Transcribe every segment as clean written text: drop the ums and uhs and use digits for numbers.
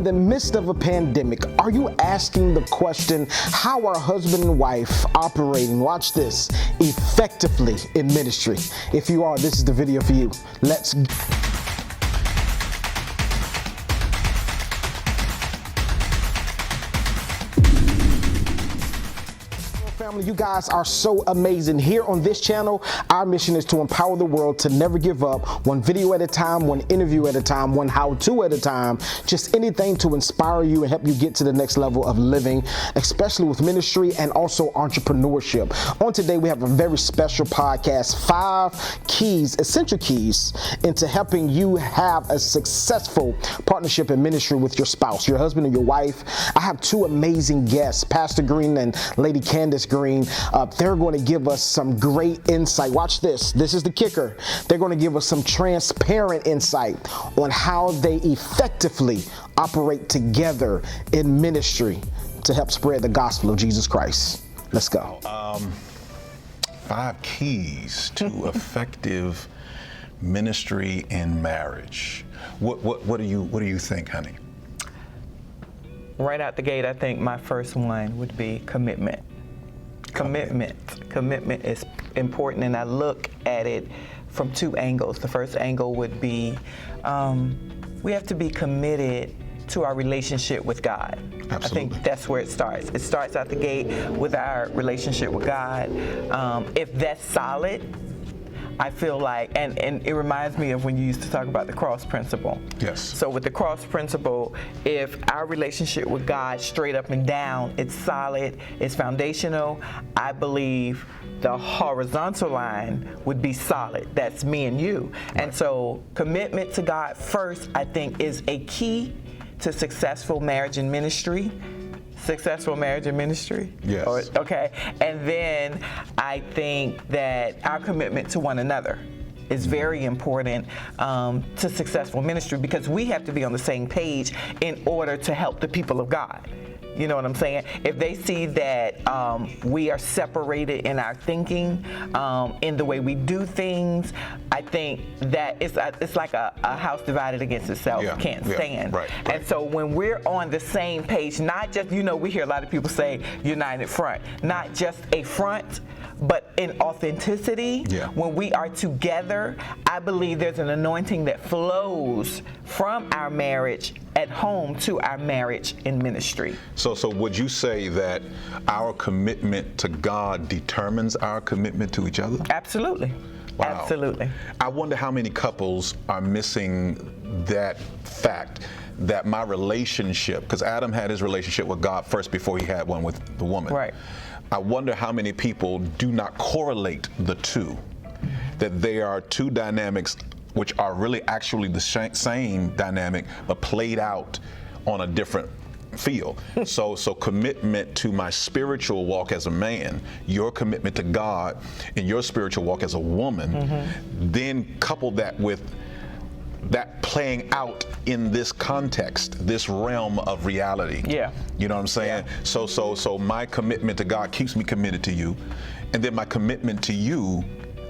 In the midst of a pandemic, are you asking the question, how are husband and wife operating, watch this, effectively in ministry? If you are, this is the video for you. Let's go. Family, you guys are so amazing. Here on this channel, our mission is to empower the world to never give up, one video at a time, one interview at a time, one how-to at a time, just anything to inspire you and help you get to the next level of living, especially with ministry and also entrepreneurship. On today, we have a very special podcast, 5 keys, essential keys into helping you have a successful partnership in ministry with your spouse, your husband or your wife. I have 2 amazing guests, Pastor Green and Lady Candace Green. They're going to give us some great insight. Watch this. This is the kicker. They're going to give us some transparent insight on how they effectively operate together in ministry to help spread the gospel of Jesus Christ. Let's go. 5 keys to effective ministry and marriage. What do you think, honey? Right out the gate, I think my first one would be commitment. Commitment is important, and I look at it from 2 angles. The first angle would be we have to be committed to our relationship with God. Absolutely. I think that's where it starts. It starts out the gate with our relationship with God. If that's solid, I feel like, and it reminds me of when you used to talk about the cross principle. Yes. So with the cross principle, if our relationship with God straight up and down, it's solid, it's foundational, I believe the horizontal line would be solid. That's me and you. Right. And so commitment to God first, I think, is a key to successful marriage and ministry. Successful marriage and ministry? Yes. Okay. And then I think that our commitment to one another is very important to successful ministry, because we have to be on the same page in order to help the people of God. You know what I'm saying? If they see that we are separated in our thinking, in the way we do things, I think that it's like a house divided against itself can't stand. Right. And so when we're on the same page, not just, we hear a lot of people say united front, not just a front, but in authenticity, when we are together, I believe there's an anointing that flows from our marriage at home to our marriage in ministry. So would you say that our commitment to God determines our commitment to each other? Absolutely. Wow. Absolutely. I wonder how many couples are missing that fact, that my relationship, because Adam had his relationship with God first before he had one with the woman. Right. I wonder how many people do not correlate the two, that they are 2 dynamics which are really actually the same dynamic, but played out on a different field. So commitment to my spiritual walk as a man, your commitment to God in your spiritual walk as a woman, then couple that with that playing out in this context, this realm of reality. Yeah. You know what I'm saying? Yeah. So my commitment to God keeps me committed to you, and then my commitment to you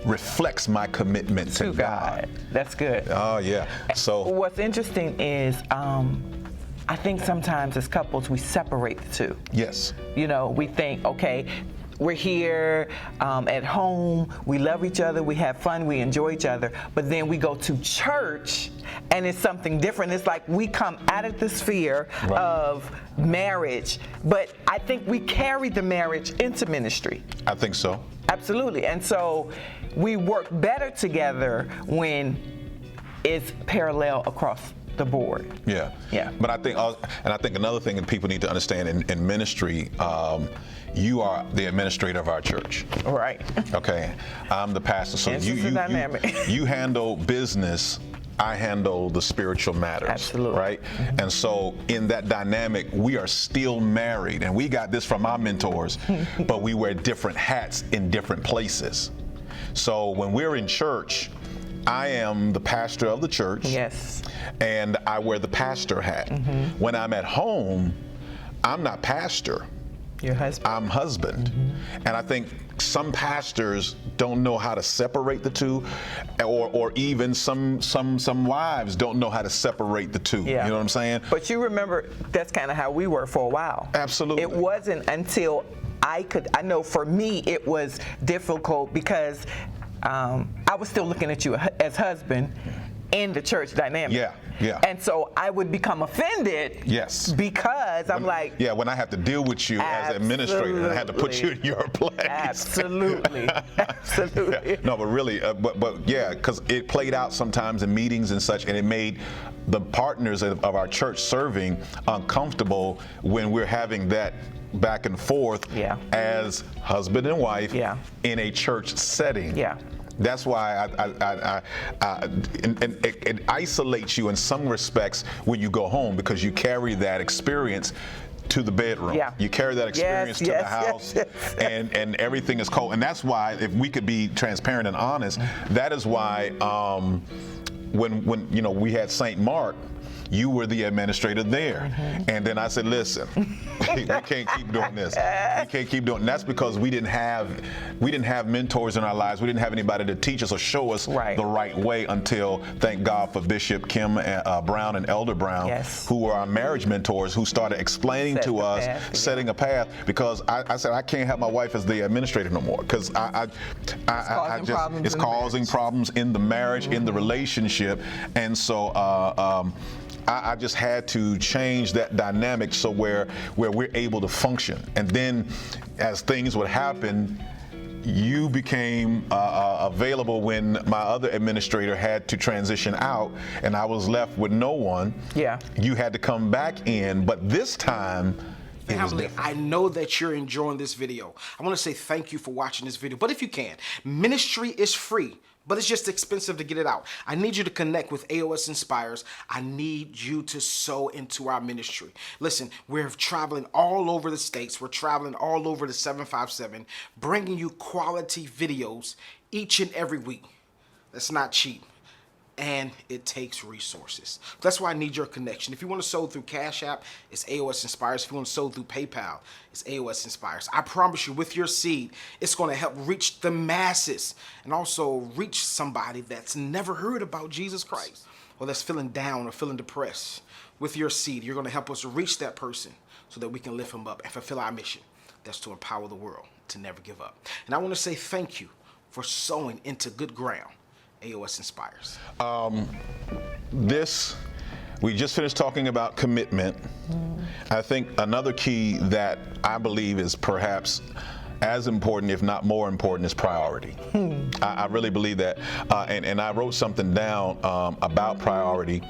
reflects my commitment to God. That's good. Oh yeah. So what's interesting is I think sometimes as couples we separate the 2. Yes. We think, okay, we're here at home, we love each other, we have fun, we enjoy each other, but then we go to church and it's something different. It's like we come out of the sphere of marriage, but I think we carry the marriage into ministry. I think so. Absolutely. And so we work better together when it's parallel across the board. Yeah. But I think another thing that people need to understand in ministry, you are the administrator of our church. Right. Okay. I'm the pastor. So you handle business. I handle the spiritual matters. Absolutely. Right? And so in that dynamic, we are still married, and we got this from our mentors, but we wear different hats in different places. So when we're in church, I am the pastor of the church. Yes. And I wear the pastor hat. When I'm at home, I'm not pastor. Your husband. I'm husband. And I think some pastors don't know how to separate the two, or even some wives don't know how to separate the two. Yeah. You know what I'm saying? But you remember, that's kind of how we were for a while. Absolutely. It wasn't until I know for me it was difficult because I was still looking at you as husband in the church dynamic. Yeah, yeah. And so I would become offended. Yes. Because I'm like. Yeah, when I have to deal with you as an administrator, and I have to put you in your place. Absolutely. Absolutely. Yeah. No, but really, but yeah, because it played out sometimes in meetings and such, and it made the partners of our church serving uncomfortable when we're having that back and forth as husband and wife in a church setting. Yeah. That's why it isolates you in some respects when you go home, because you carry that experience to the bedroom. Yeah. You carry that experience to the house, and everything is cold. And that's why, if we could be transparent and honest, that is why when we had St. Mark, you were the administrator there. And then I said, listen, we can't keep doing this. We can't keep doing it. And that's because we didn't have mentors in our lives. We didn't have anybody to teach us or show us the right way until, thank God for Bishop Kim Brown and Elder Brown, who were our marriage mentors, who started explaining to us, setting a path, because I said, I can't have my wife as the administrator no more, because it's causing problems in the marriage, in the relationship. And so I just had to change that dynamic so where we're able to function. And then as things would happen, you became available when my other administrator had to transition out, and I was left with no one. Yeah. You had to come back in, but this time, family, I know that you're enjoying this video. I want to say thank you for watching this video. But if you can, ministry is free, but it's just expensive to get it out. I need you to connect with AOS Inspires. I need you to sow into our ministry. Listen, we're traveling all over the states. We're traveling all over the 757, bringing you quality videos each and every week. That's not cheap. And it takes resources. That's why I need your connection. If you want to sow through Cash App, it's AOS Inspires. If you want to sow through PayPal, it's AOS Inspires. I promise you, with your seed, it's going to help reach the masses and also reach somebody that's never heard about Jesus Christ, or that's feeling down or feeling depressed. With your seed, you're going to help us reach that person so that we can lift them up and fulfill our mission. That's to empower the world to never give up. And I want to say thank you for sowing into good ground. AOS Inspires. We just finished talking about commitment. I think another key that I believe is perhaps as important, if not more important, is priority. I really believe that. And I wrote something down about priority,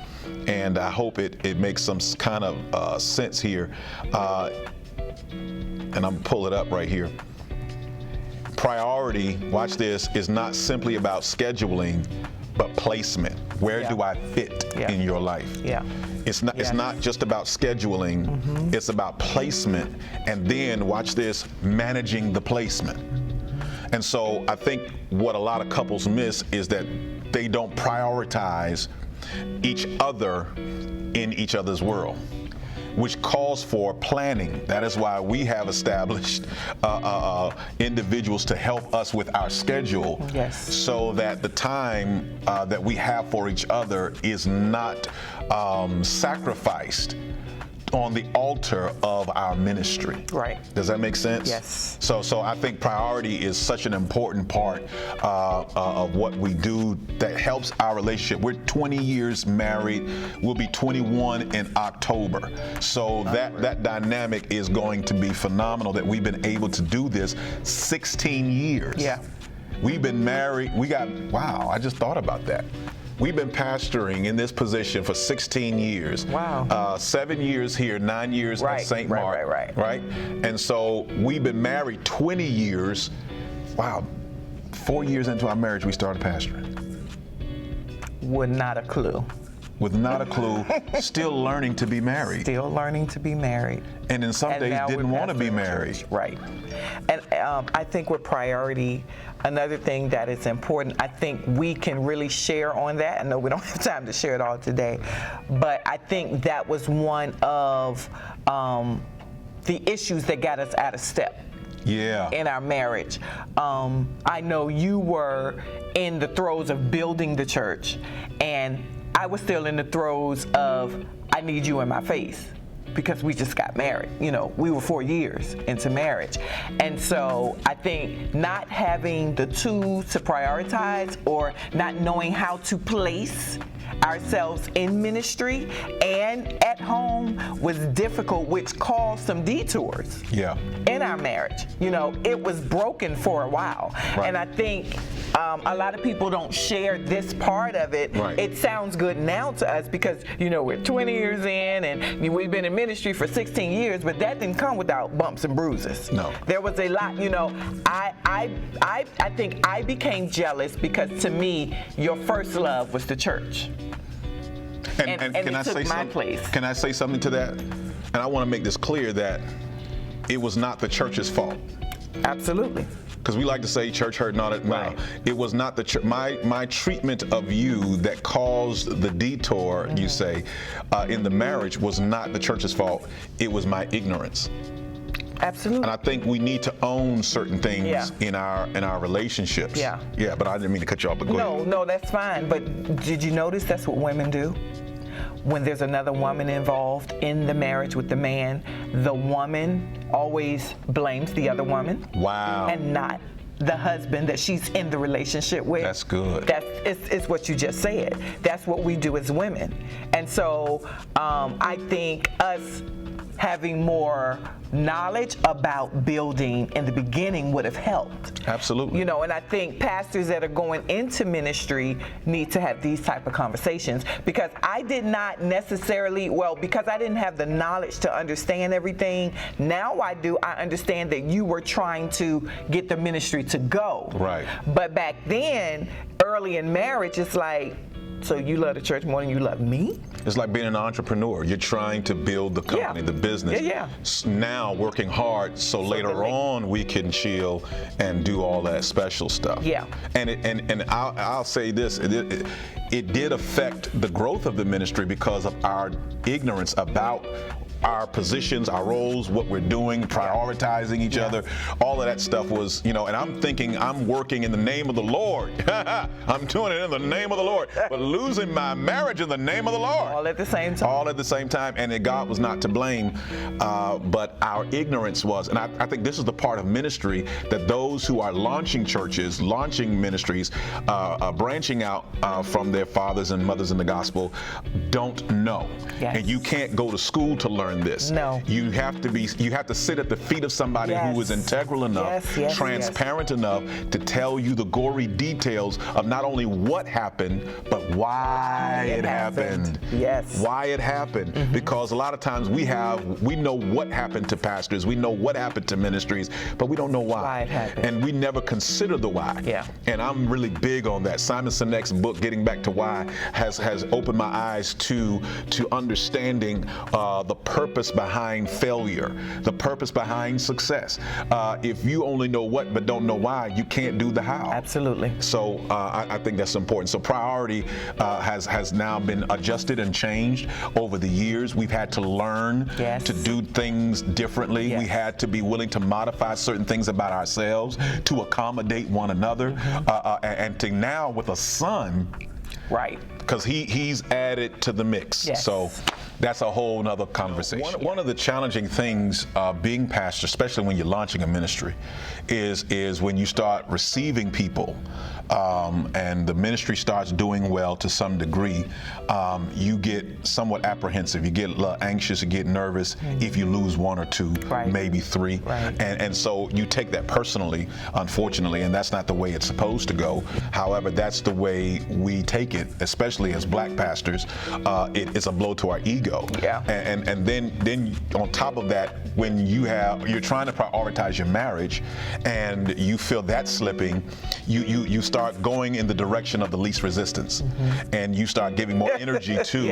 and I hope it makes some kind of sense here. And I'm gonna pull it up right here. Priority, watch this, is not simply about scheduling, but placement. Where do I fit in your life? It's not just about scheduling, it's about placement, and then, watch this, managing the placement. And so I think what a lot of couples miss is that they don't prioritize each other in each other's world, which calls for planning. That is why we have established individuals to help us with our schedule, so that the time that we have for each other is not sacrificed on the altar of our ministry. Right. Does that make sense? Yes. So I think priority is such an important part of what we do that helps our relationship. We're 20 years married. We'll be 21 in October. So that dynamic is going to be phenomenal, that we've been able to do this 16 years. Yeah. We've been married. Wow, I just thought about that. We've been pastoring in this position for 16 years. Wow. 7 years here, 9 years at St. Mark. Right. And so we've been married 20 years. Wow. 4 years into our marriage, we started pastoring. With not a clue. With not a clue, still learning to be married. Still learning to be married. And in some days didn't want to be married. Right. And I think with priority, another thing that is important, I think we can really share on that. I know we don't have time to share it all today, but I think that was one of the issues that got us out of step. Yeah. In our marriage. I know you were in the throes of building the church, and I was still in the throes of, I need you in my face, because we just got married. You know, we were 4 years into marriage. And so I think not having the two to prioritize, or not knowing how to place ourselves in ministry and at home was difficult, which caused some detours in our marriage. You know, it was broken for a while. Right. And I think a lot of people don't share this part of it. Right. It sounds good now to us because, you know, we're 20 years in and we've been in ministry for 16 years, but that didn't come without bumps and bruises. No. There was a lot, you know, I think I became jealous because, to me, your first love was the church. And can I say something? Place. Can I say something to that? And I want to make this clear that it was not the church's fault. Absolutely. Because we like to say church hurt and all that. Right. No, it was not the church. My treatment of you that caused the detour, you say, in the marriage was not the church's fault. It was my ignorance. Absolutely. And I think we need to own certain things in our relationships. Yeah. Yeah, but I didn't mean to cut you off. But go ahead. No, that's fine. But did you notice that's what women do? When there's another woman involved in the marriage with the man, the woman always blames the other woman. Wow. And not the husband that she's in the relationship with. That's good. It's what you just said. That's what we do as women. And so I think us having more knowledge about building in the beginning would have helped. Absolutely. You know, and I think pastors that are going into ministry need to have these type of conversations, because I did not necessarily, because I didn't have the knowledge to understand everything. Now I do. I understand that you were trying to get the ministry to go. Right. But back then, early in marriage, it's like, so you love the church more than you love me? It's like being an entrepreneur. You're trying to build the company, the business. Now working hard so later on we can chill and do all that special stuff. Yeah. And I'll say this, it did affect the growth of the ministry because of our ignorance about our positions, our roles, what we're doing, prioritizing each other. All of that stuff was, you know, and I'm thinking I'm working in the name of the Lord. I'm doing it in the name of the Lord, but losing my marriage in the name of the Lord. All at the same time. All at the same time, and that God was not to blame, but our ignorance was. And I think this is the part of ministry that those who are launching churches, launching ministries, branching out from their fathers and mothers in the gospel, don't know. Yes. And you can't go to school to learn this. No. You have to sit at the feet of somebody who is integral enough, transparent enough to tell you the gory details of not only what happened, but why it happened. Yes. Why it happened. Mm-hmm. Because a lot of times we know what happened to pastors, we know what happened to ministries, but we don't know why. It happened. And we never consider the why. Yeah. And I'm really big on that. Simon Sinek's book, Getting Back to Why, has opened my eyes to understanding the purpose behind failure, the purpose behind success. If you only know what but don't know why, you can't do the how. Absolutely. So I think that's important. So priority has now been adjusted and changed over the years. We've had to learn to do things differently. Yes. We had to be willing to modify certain things about ourselves to accommodate one another, and to now with a son. Right. Because he's added to the mix. Yes. So that's a whole nother conversation. One of the challenging things being pastor, especially when you're launching a ministry, is when you start receiving people and the ministry starts doing well to some degree, you get somewhat apprehensive. You get a little anxious, you get nervous if you lose one or two, maybe three. Right. And so you take that personally, unfortunately, and that's not the way it's supposed to go. However, that's the way we take it, especially as black pastors. It's a blow to our ego. Yeah. And then on top of that, when you're trying to prioritize your marriage and you feel that slipping, you start going in the direction of the least resistance, and you start giving more energy to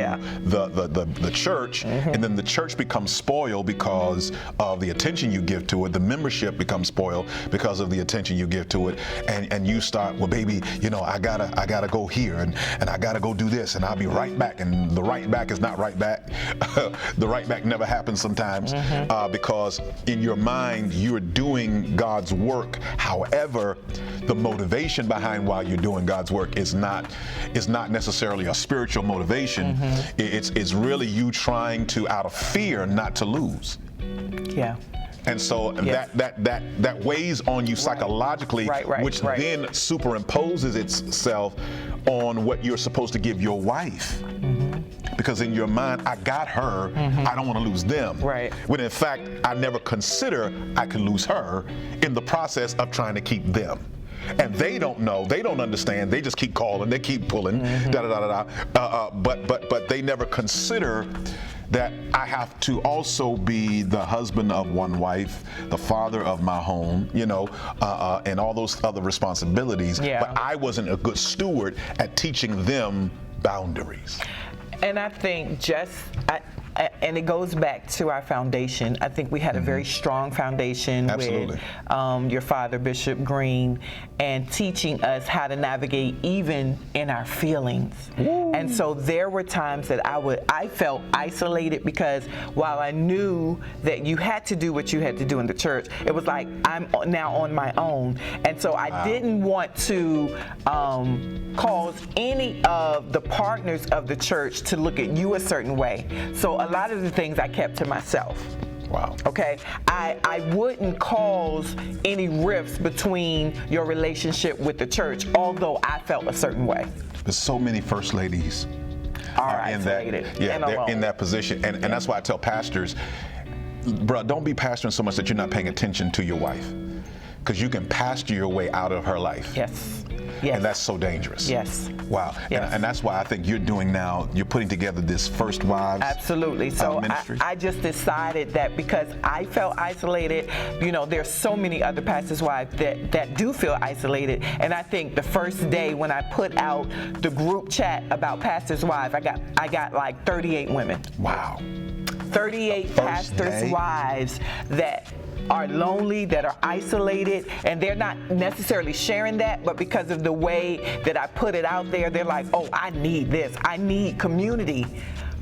the church, and then the church becomes spoiled because of the attention you give to it. The membership becomes spoiled because of the attention you give to it, and you start, well, baby, you know, I gotta go here, and I gotta go do this, and I'll be right back, and the right back is not right back. the right back never happens sometimes, because in your mind you're doing God's work. However, the motivation behind why you're doing God's work is not necessarily a spiritual motivation. It's really you trying to, out of fear, not to lose. Yeah. And so that weighs on you psychologically, which then superimposes itself on what you're supposed to give your wife. Because in your mind, I got her, I don't want to lose them. Right. When in fact, I never consider I could lose her in the process of trying to keep them. And they don't know, they don't understand, they just keep calling, they keep pulling, but they never consider that I have to also be the husband of one wife, the father of my home, and all those other responsibilities. Yeah. But I wasn't a good steward at teaching them boundaries. And I think and it goes back to our foundation. I think we had a very strong foundation with your father, Bishop Green, and teaching us how to navigate even in our feelings. Ooh. And so there were times that I felt isolated, because while I knew that you had to do what you had to do in the church, it was like I'm now on my own. And so I didn't want to cause any of the partners of the church to look at you a certain way. So a lot of the things I kept to myself. Wow. Okay, I wouldn't cause any rifts between your relationship with the church, although I felt a certain way. There's so many first ladies are in that, they're in that position, and that's why I tell pastors, bro, don't be pastoring so much that you're not paying attention to your wife, because you can pastor your way out of her life. Yes. Yes. And that's so dangerous. Yes. Wow. Yes. And that's why I think you're putting together this First Wives Absolutely. So ministry. I just decided that because I felt isolated, there's so many other pastors' wives that do feel isolated. And I think the first day when I put out the group chat about pastors' wives, I got like 38 women. Wow. 38 pastors' wives that are lonely, that are isolated, and they're not necessarily sharing that, but because of the way that I put it out there, they're like, oh, I need this. I need community.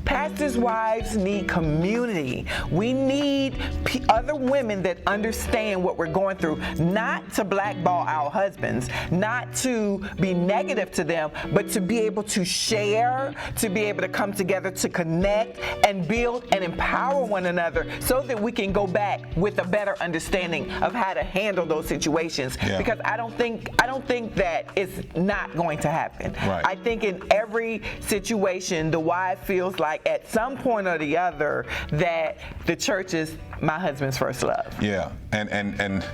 Pastors' wives need community. We need other women that understand what we're going through, not to blackball our husbands, not to be negative to them, but to be able to share, to be able to come together to connect and build and empower one another so that we can go back with a better understanding of how to handle those situations. Yeah. Because I don't think that it's not going to happen. Right. I think in every situation, the wife feels like at some point or the other that the church is my husband's first love. Yeah, and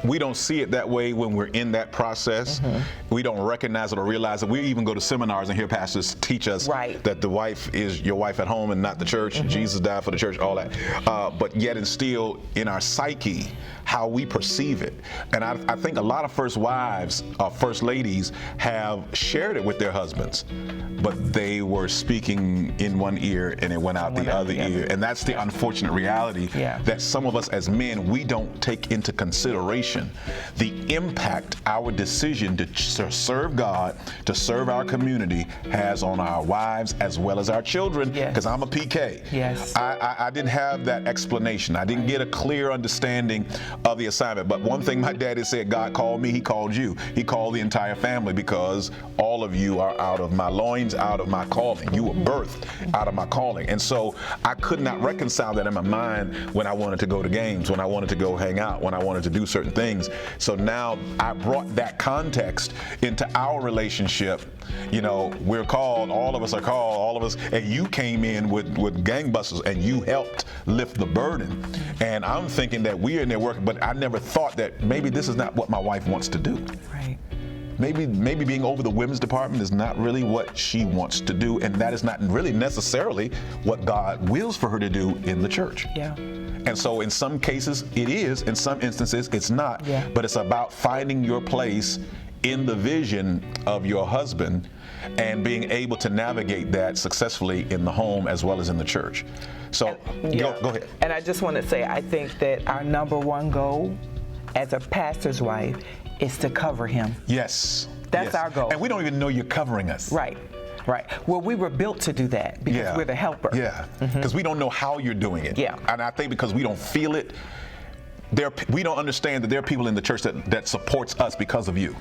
we don't see it that way when we're in that process. We don't recognize it or realize it. We even go to seminars and hear pastors teach us that the wife is your wife at home and not the church. Jesus died for the church, all that. But yet and still in our psyche, how we perceive it. And I think a lot of first wives, first ladies, have shared it with their husbands, but they were speaking in one ear and it went out the other ear. And that's the unfortunate reality that some of us as men, we don't take into consideration the impact our decision to serve God, to serve our community has on our wives as well as our children, because I'm a PK. Yes. I didn't have that explanation. I didn't get a clear understanding of the assignment. But one thing my daddy said, God called me, he called you. He called the entire family, because all of you are out of my loins, out of my calling. You were birthed out of my calling. And so I could not reconcile that in my mind when I wanted to go to games, when I wanted to go hang out, when I wanted to do certain things. So now I brought that context into our relationship. We're called, all of us are called, all of us, and you came in with gangbusters and you helped lift the burden. And I'm thinking that we're in there working, but I never thought that maybe this is not what my wife wants to do. Right. Maybe being over the women's department is not really what she wants to do, and that is not really necessarily what God wills for her to do in the church. Yeah. And so in some cases it is, in some instances it's not, but it's about finding your place in the vision of your husband and being able to navigate that successfully in the home as well as in the church. So go ahead. And I just want to say, I think that our number one goal as a pastor's wife is to cover him. Yes. That's our goal. And we don't even know you're covering us. Right. Right. Well, we were built to do that because we're the helper. Yeah. Because we don't know how you're doing it. Yeah. And I think because we don't feel it, we don't understand that there are people in the church that supports us because of you.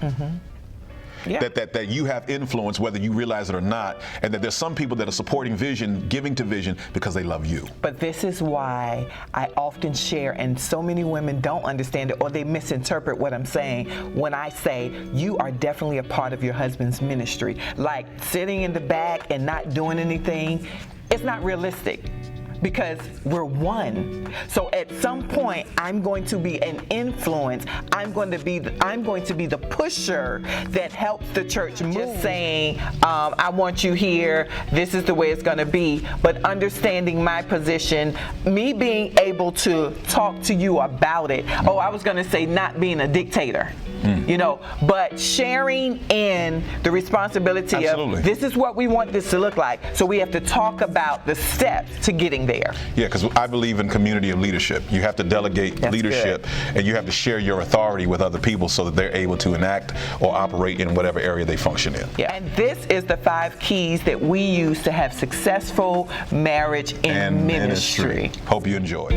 Yeah. That you have influence whether you realize it or not, and that there's some people that are supporting vision, giving to vision because they love you. But this is why I often share, and so many women don't understand it or they misinterpret what I'm saying when I say you are definitely a part of your husband's ministry. Like sitting in the back and not doing anything, it's not realistic. Because we're one. So at some point, I'm going to be an influence. I'm going to be the pusher that helps the church move. Just saying, I want you here. This is the way it's going to be. But understanding my position, me being able to talk to you about it. Oh, I was going to say not being a dictator. You know, but sharing in the responsibility Absolutely. of this is what we want this to look like. So we have to talk about the steps to getting there. Yeah, because I believe in community of leadership. You have to delegate That's leadership, good. and you have to share your authority with other people so that they're able to enact or operate in whatever area they function in. Yeah. And this is the 5 keys that we use to have successful marriage and ministry. Hope you enjoy.